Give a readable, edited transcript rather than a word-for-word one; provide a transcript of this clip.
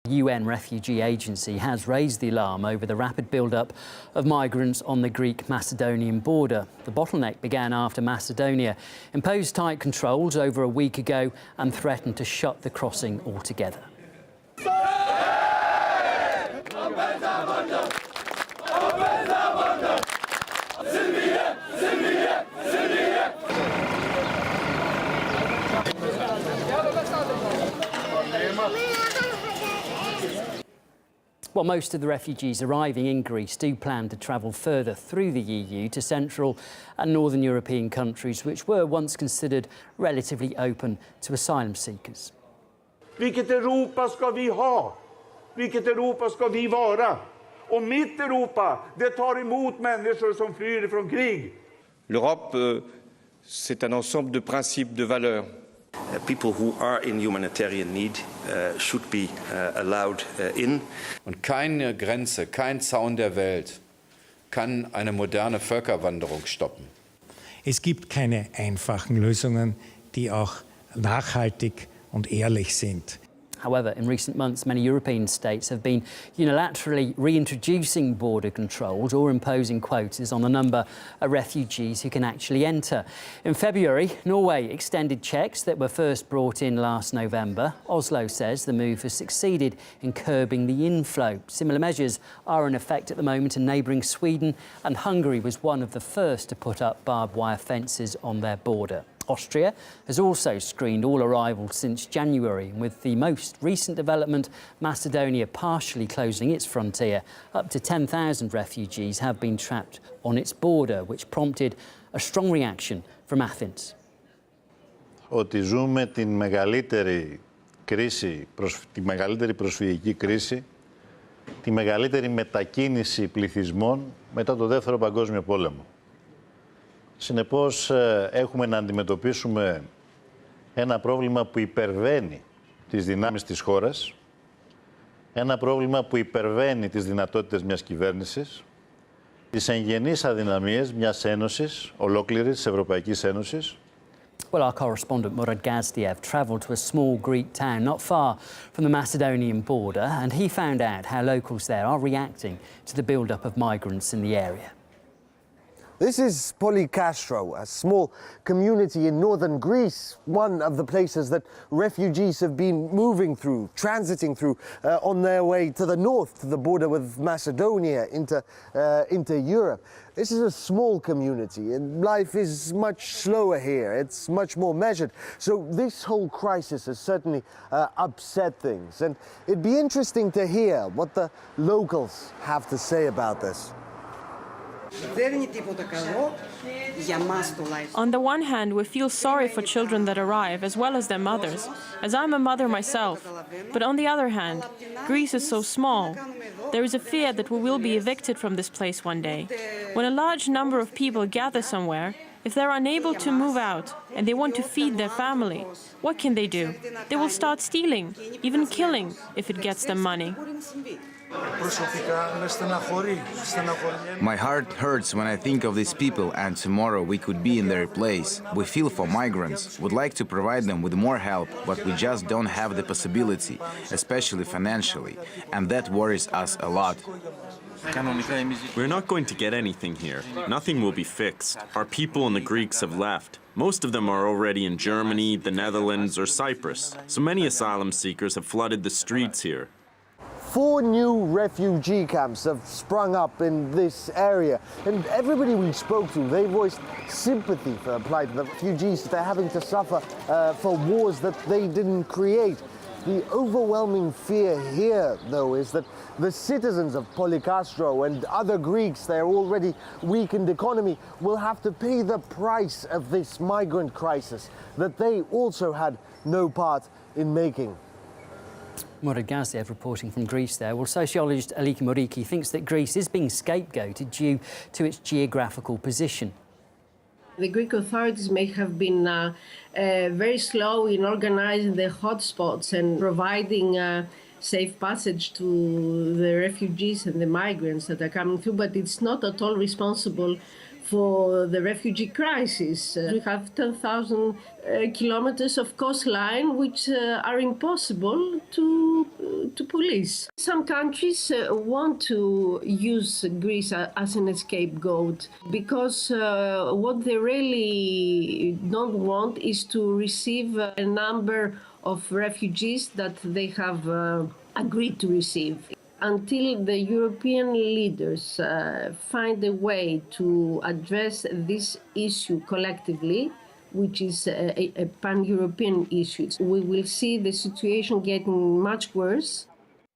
The UN Refugee Agency has raised the alarm over the rapid build-up of migrants on the Greek-Macedonian border. The bottleneck began after Macedonia imposed tight controls over a week ago and threatened to shut the crossing altogether. Well, most of the refugees arriving in Greece do plan to travel further through the EU to Central and Northern European countries, which were once considered relatively open to asylum seekers. Vilket Europa ska vi ha? Vilket Europa ska vi vara? Och mitt Europa, det tar emot människor som flyr från krig. L'Europe, c'est un ensemble de principes, de valeurs. People who are in humanitarian need should be allowed in. Und keine Grenze, kein Zaun der Welt kann eine moderne Völkerwanderung stoppen. Es gibt keine einfachen Lösungen, die auch nachhaltig und ehrlich sind. However, in recent months, many European states have been unilaterally reintroducing border controls or imposing quotas on the number of refugees who can actually enter. In February, Norway extended checks that were first brought in last November. Oslo says the move has succeeded in curbing the inflow. Similar measures are in effect at the moment in neighbouring Sweden, and Hungary was one of the first to put up barbed wire fences on their border. Austria has also screened all arrivals since January, with the most recent development, Macedonia partially closing its frontier. Up to 10,000 refugees have been trapped on its border, which prompted a strong reaction from Athens. Ότι ζούμε την μεγαλύτερη κρίση, τη μεγαλύτερη προσφυγική κρίση, τη μεγαλύτερη μετακίνηση πληθυσμών μετά το Δεύτερο Παγκόσμιο Πόλεμο. Συνεπώς, έχουμε να αντιμετωπίσουμε ένα πρόβλημα που υπερβαίνει τις δυνάμεις της χώρας, ένα πρόβλημα που υπερβαίνει τις δυνατότητες μιας κυβέρνησης, τις εγγενείς αδυναμίες μιας ένωσης, ολόκληρης της Ευρωπαϊκής Ένωσης. Well, our correspondent Murad Gazdiev travelled to a small Greek town not far from the Macedonian border, and he found out how locals there are reacting to the build-up of migrants in the area. This is Polykastro, a small community in northern Greece, one of the places that refugees have been moving through, transiting through on their way to the north, to the border with Macedonia, into Europe. This is a small community and life is much slower here. It's much more measured. So this whole crisis has certainly upset things. And it'd be interesting to hear what the locals have to say about this. On the one hand, we feel sorry for children that arrive, as well as their mothers, as I'm a mother myself. But on the other hand, Greece is so small. There is a fear that we will be evicted from this place one day. When a large number of people gather somewhere, if they're unable to move out and they want to feed their family, what can they do? They will start stealing, even killing, if it gets them money. My heart hurts when I think of these people, and tomorrow we could be in their place. We feel for migrants, would like to provide them with more help, but we just don't have the possibility, especially financially, and that worries us a lot. We're not going to get anything here. Nothing will be fixed. Our people and the Greeks have left. Most of them are already in Germany, the Netherlands, or Cyprus. So many asylum seekers have flooded the streets here. 4 new refugee camps have sprung up in this area, and everybody we spoke to, they voiced sympathy for the plight of the refugees that they're having to suffer for wars that they didn't create. The overwhelming fear here, though, is that the citizens of Polykastro and other Greeks, their already weakened economy, will have to pay the price of this migrant crisis that they also had no part in making. Murad Gazdiev reporting from Greece there. Well, sociologist Aliki Moriki thinks that Greece is being scapegoated due to its geographical position. The Greek authorities may have been very slow in organizing the hotspots and providing safe passage to the refugees and the migrants that are coming through, but it's not at all responsible for the refugee crisis. We have 10,000 kilometers of coastline which are impossible to to police. Some countries want to use Greece as an scapegoat because what they really don't want is to receive a number of refugees that they have agreed to receive. Until the European leaders find a way to address this issue collectively, which is a pan-European issue, we will see the situation getting much worse.